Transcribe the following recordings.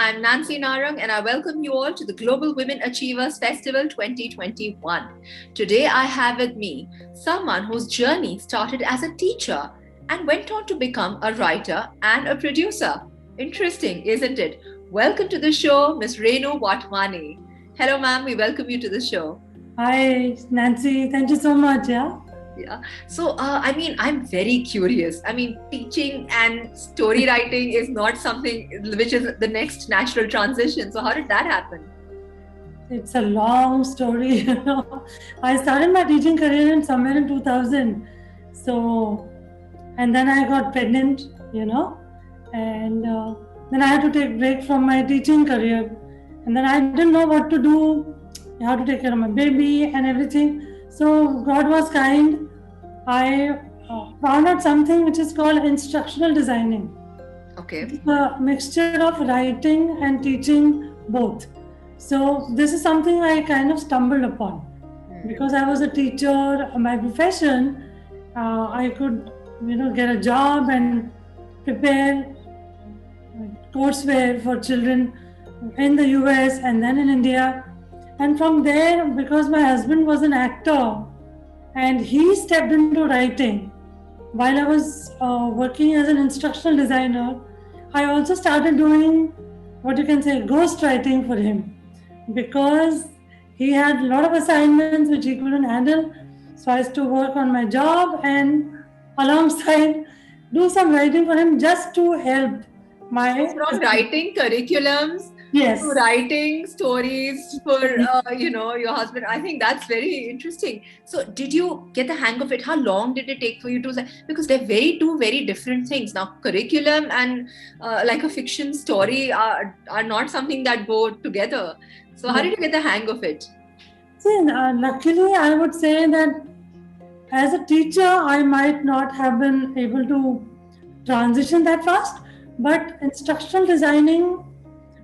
I'm Nancy Narang and I welcome you all to the Global Women Achievers Festival 2021. Today I have with me someone whose journey started as a teacher and went on to become a writer and a producer. Interesting, isn't it? Welcome to the show, Ms. Renu Watwani. Hello, ma'am. We welcome you to the show. Hi, Nancy. Thank you so much. Yeah. So, I'm very curious. Teaching and story writing is not something which is the next natural transition. So, how did that happen? It's a long story. I started my teaching career somewhere in 2000. And then I got pregnant, and then I had to take a break from my teaching career. And then I didn't know what to do, how to take care of my baby and everything. So God was kind. I found out something which is called instructional designing. Okay. It's a mixture of writing and teaching both. So this is something I kind of stumbled upon. Because I was a teacher by profession, I could, get a job and prepare courseware for children in the US and then in India. And from there, because my husband was an actor and he stepped into writing while I was working as an instructional designer, I also started doing what you can say ghost writing for him because he had a lot of assignments which he couldn't handle. So I used to work on my job and alongside do some writing for him just to help my... From writing curriculums yes, to writing stories for, your husband. I think that's very interesting. So did you get the hang of it? How long did it take for you to... Because they're two very different things. Now, curriculum and like a fiction story are not something that go together. So how did you get the hang of it? See, luckily, I would say that as a teacher, I might not have been able to transition that fast, but instructional designing,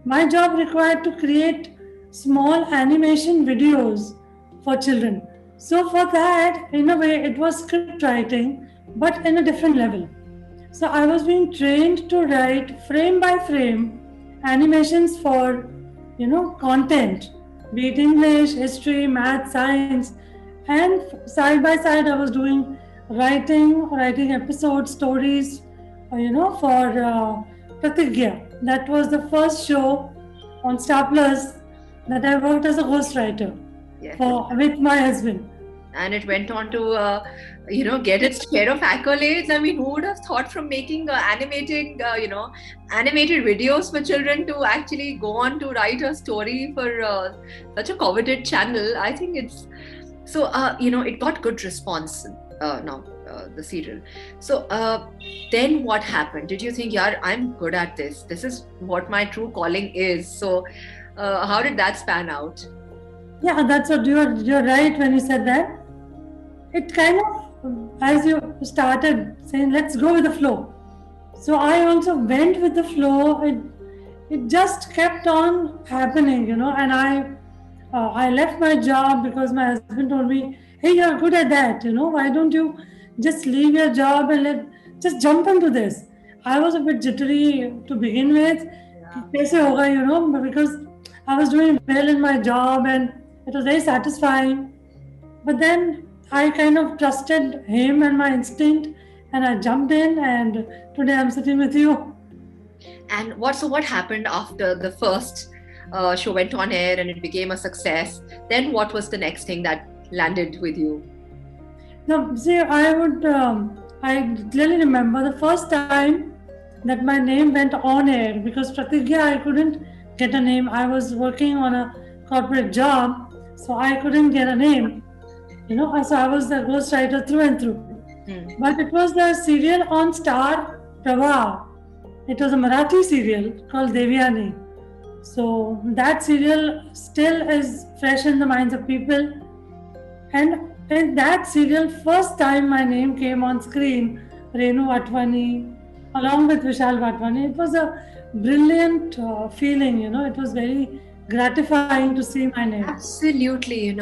my job required to create small animation videos for children. So for that, in a way, it was script writing, but in a different level. So I was being trained to write frame by frame animations for, content, be it English, history, math, science, and side by side I was doing writing episodes, stories, for Pratigya. That was the first show on Star Plus that I worked as a ghostwriter with my husband. And it went on to, get its share of accolades. I mean, who would have thought from making animated videos for children to actually go on to write a story for such a coveted channel? I think it's... So, it got good response now, the serial. So, then what happened? Did you think, yeah, I'm good at this? This is what my true calling is. So, how did that span out? Yeah, that's what you're right when you said that. It kind of, as you started saying, let's go with the flow. So I also went with the flow. It just kept on happening, and I left my job because my husband told me, hey, you're good at that, why don't you just leave your job and just jump into this. I was a bit jittery to begin with, because I was doing well in my job and it was very satisfying. But then I kind of trusted him and my instinct and I jumped in and today I'm sitting with you. And what happened after the first show went on air and it became a success? Then what was the next thing that landed with you? No, see, I clearly remember the first time that my name went on air because Pratigya, I couldn't get a name. I was working on a corporate job, so I couldn't get a name. So I was the ghostwriter through and through. But it was the serial on Star Pravah. It was a Marathi serial called Devyani. So that serial still is fresh in the minds of people. And in that serial, first time my name came on screen, Renu Watwani, along with Vishal Watwani. It was a brilliant feeling, it was very gratifying to see my name. Absolutely,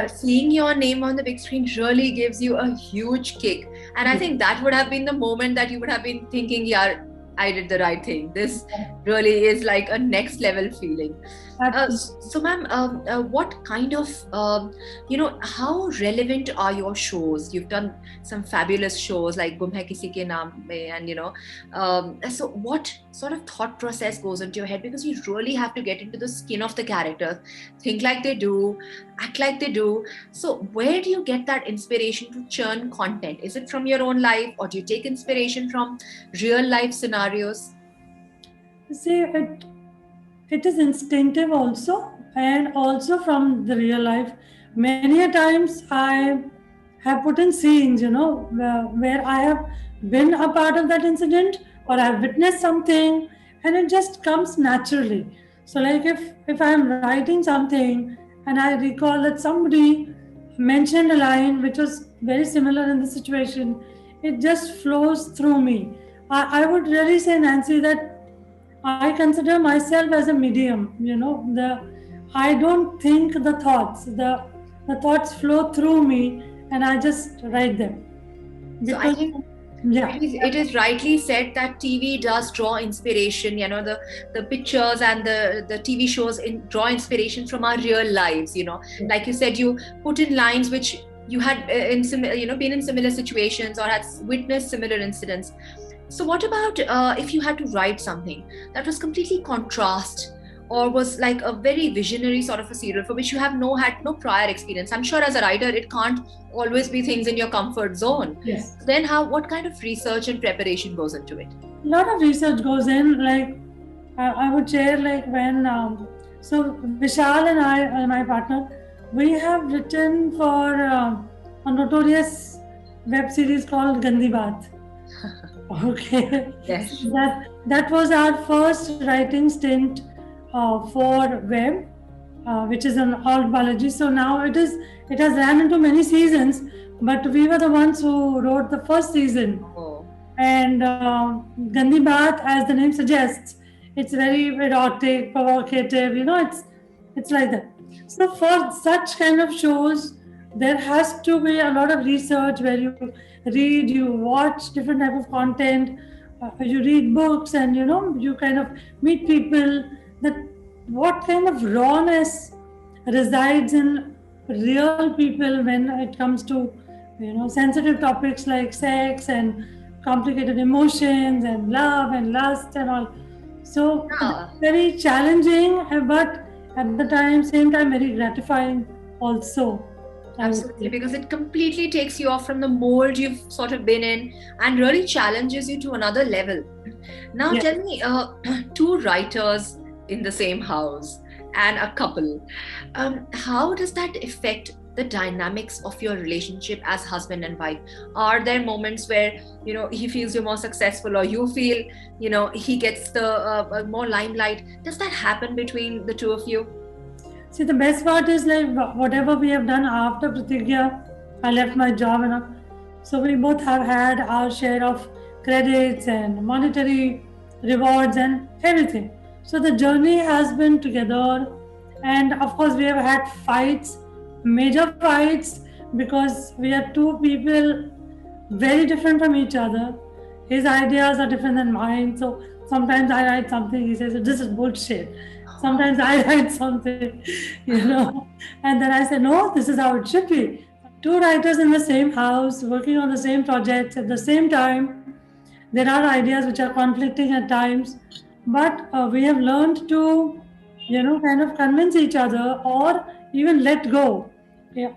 seeing your name on the big screen really gives you a huge kick. And I think that would have been the moment that you would have been thinking, yeah, I did the right thing. This really is like a next level feeling. Absolutely. So, ma'am, what kind of, how relevant are your shows? You've done some fabulous shows like Gum Hai Kisi Ke Naam Mein, and so what sort of thought process goes into your head? Because you really have to get into the skin of the characters, think like they do, act like they do. So, where do you get that inspiration to churn content? Is it from your own life, or do you take inspiration from real life scenarios? See, it is instinctive also, and also from the real life. Many a times I have put in scenes, where I have been a part of that incident, or I've witnessed something, and it just comes naturally. So like if I'm writing something and I recall that somebody mentioned a line which was very similar in the situation, it just flows through me. I would really say, Nancy, that I consider myself as a medium. I don't think the thoughts. The thoughts flow through me, and I just write them. So I Because think yeah, it is rightly said that TV does draw inspiration. The pictures and the TV shows draw inspiration from our real lives. Like you said, you put in lines which you had been in similar situations or had witnessed similar incidents. So what about if you had to write something that was completely contrast, or was like a very visionary sort of a serial for which you have had no prior experience? I'm sure as a writer it can't always be things in your comfort zone. yes, Then what kind of research and preparation goes into it? a lot of research goes in. Like I would share, like when so Vishal and I, my partner, we have written for a notorious web series called Gandhi Baat. Okay, Yes. so that was our first writing stint for web, which is an alt biology. So now it has ran into many seasons, but we were the ones who wrote the first season. Oh. And Gandhi Baat, as the name suggests, it's very erotic, provocative. It's like that. So for such kind of shows, there has to be a lot of research where you read, you watch different type of content, you read books, and you kind of meet people. That what kind of rawness resides in real people when it comes to sensitive topics like sex and complicated emotions and love and lust and all. So it's Yeah. very challenging, but at the same time, very gratifying also. I would Absolutely, say. because it completely takes you off from the mold you've sort of been in and really challenges you to another level. Now, Yeah. tell me, two writers in the same house and a couple, how does that affect the dynamics of your relationship as husband and wife? Are there moments where he feels you're more successful, or you feel he gets the more limelight? Does that happen between the two of you? See, the best part is like whatever we have done after Pratigya, I left my job and all. So we both have had our share of credits and monetary rewards and everything. So the journey has been together, and of course we have had fights, major fights, because we are two people very different from each other. His ideas are different than mine. So sometimes I write something, he says, "This is bullshit." Sometimes I write something, and then I say, "No, this is how it should be." Two writers in the same house, working on the same projects at the same time. There are ideas which are conflicting at times, but we have learned to, kind of convince each other or even let go, yeah,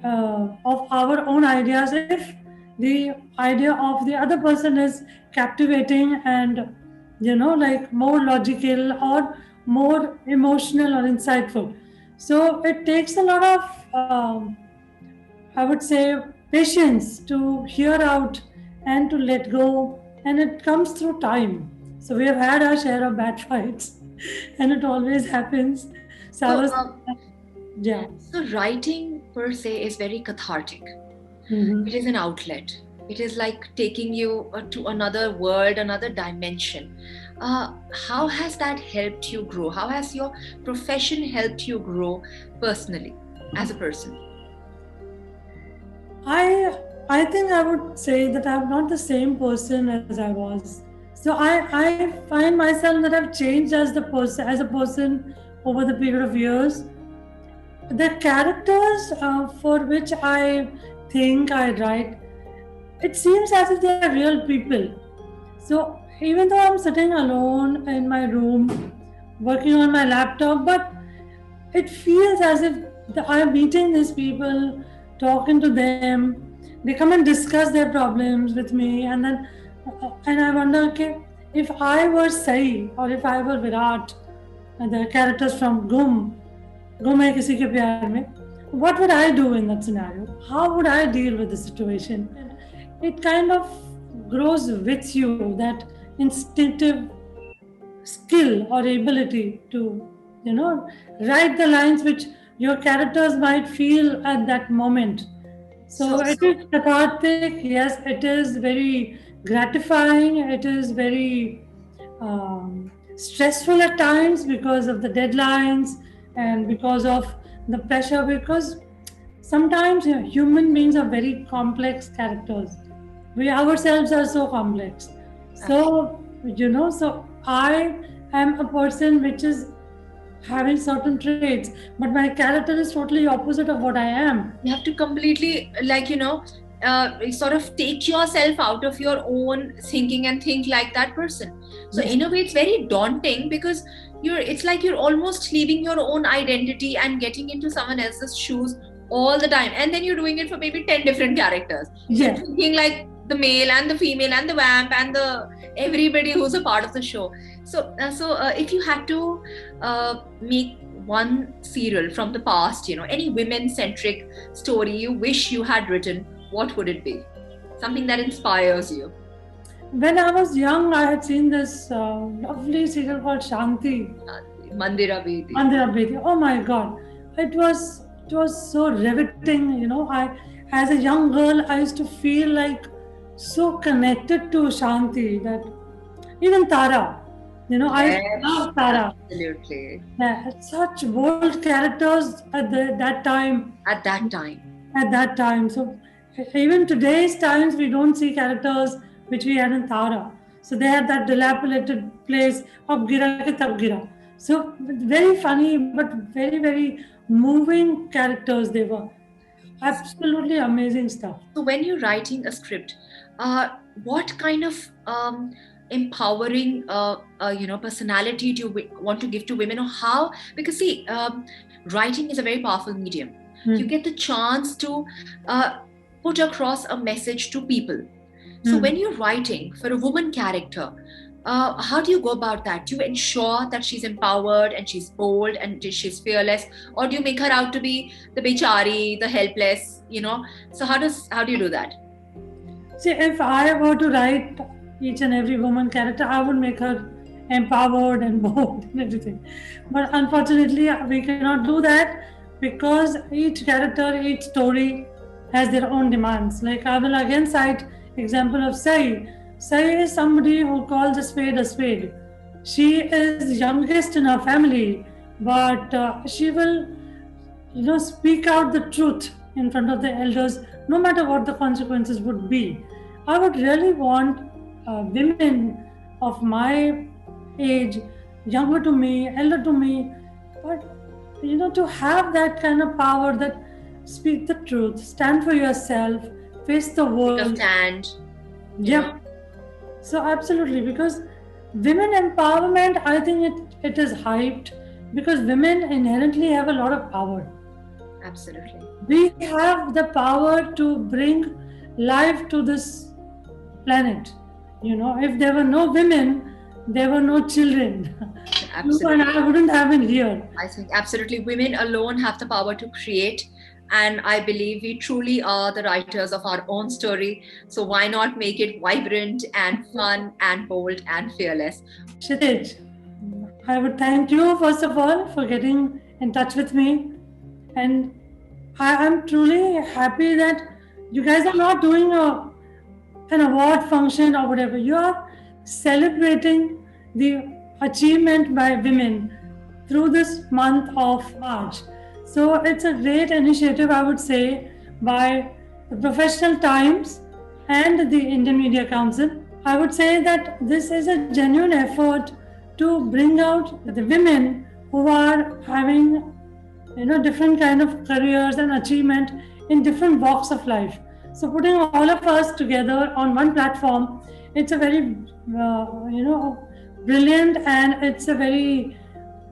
of our own ideas if the idea of the other person is captivating and like more logical or more emotional or insightful. So it takes a lot of I would say patience to hear out and to let go, and it comes through time. So we have had our share of bad fights, and it always happens. So I So, was, yeah. so writing per se is very cathartic. It is Mm-hmm. an outlet. It is like taking you to another world, another dimension. How has that helped you grow? How has your profession helped you grow personally as a person? I think I would say that I'm not the same person as I was So I find myself that I've changed as a person over the period of years. The characters for which I think I write, it seems as if they are real people. So even though I'm sitting alone in my room working on my laptop, but it feels as if I'm meeting these people, talking to them. They come and discuss their problems with me, and I wonder, okay, if I were Sai or if I were Virat, the characters from Gum Hai Kisi Ke Pyar Mein, what would I do in that scenario? How would I deal with the situation? It kind of grows with you, that instinctive skill or ability to, write the lines which your characters might feel at that moment. So it So is cathartic, yes, it is very gratifying, it is very stressful at times because of the deadlines and because of the pressure, because sometimes human beings are very complex characters. We ourselves are so complex. So, so I am a person which is having certain traits, but my character is totally opposite of what I am. you have to completely, sort of take yourself out of your own thinking and think like that person. So Yes. in a way it's very daunting, because it's like you're almost leaving your own identity and getting into someone else's shoes all the time, and then you're doing it for maybe 10 different characters. So you're Yes. thinking like the male and the female and the vamp and the everybody who's a part of the show. So if you had to make one serial from the past, any women centric story you wish you had written, what would it be? Something that inspires you. When I was young, I had seen this lovely serial called Shanti. Mandira Bedi. Andhra Bedi. Oh my God, it was so riveting. As a young girl, I used to feel like so connected to Shanti, that even Tara. I used to Yes, love Tara. absolutely. Yeah, such bold characters that time. At that time. At that time. So even today's times, we don't see characters which we had in Tara. So they had that dilapidated place of Gira ke Tab Gira. So very funny, but very, very moving characters they were. Absolutely amazing stuff. So when you're writing a script, what kind of empowering personality do you want to give to women, or how? Because see, writing is a very powerful medium. You get the chance to put across a message to people. So when you're writing for a woman character, how do you go about that? Do you ensure that she's empowered and she's bold and she's fearless, or do you make her out to be the bechari, the helpless? So how do you do that? See, if I were to write each and every woman character, I would make her empowered and bold and everything. But unfortunately, we cannot do that because each character, each story has their own demands. Like I will again cite example of Sai. Sai is somebody who calls a spade a spade. She is youngest in her family, but she will, speak out the truth in front of the elders, no matter what the consequences would be. I would really want women of my age, younger to me, elder to me, but to have that kind of power, that speak the truth, stand for yourself, face the world. Understand. Yep. So absolutely, because women empowerment, I think it is hyped because women inherently have a lot of power. Absolutely. We have the power to bring life to this planet. If there were no women, there were no children. Absolutely. And I wouldn't have been here. I think absolutely women alone have the power to create. And I believe we truly are the writers of our own story. So why not make it vibrant and fun and bold and fearless? Kshitij, I would thank you, first of all, for getting in touch with me. And I am truly happy that you guys are not doing an award function or whatever. You are celebrating the achievement by women through this month of March. So it's a great initiative, I would say, by the Professional Times and the Indian Media Council. I would say that this is a genuine effort to bring out the women who are having different kind of careers and achievement in different walks of life. So putting all of us together on one platform, it's a very brilliant, and it's a very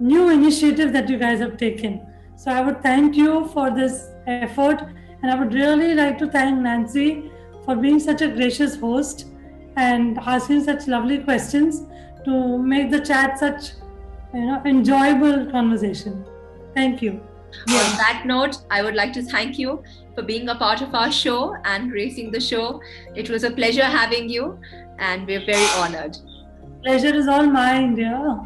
new initiative that you guys have taken. So I would thank you for this effort, and I would really like to thank Nancy for being such a gracious host and asking such lovely questions to make the chat such enjoyable conversation. Thank you. On Yes. that note, I would like to thank you for being a part of our show and gracing the show. It was a pleasure having you, and we're very honored. Pleasure is all mine, dear.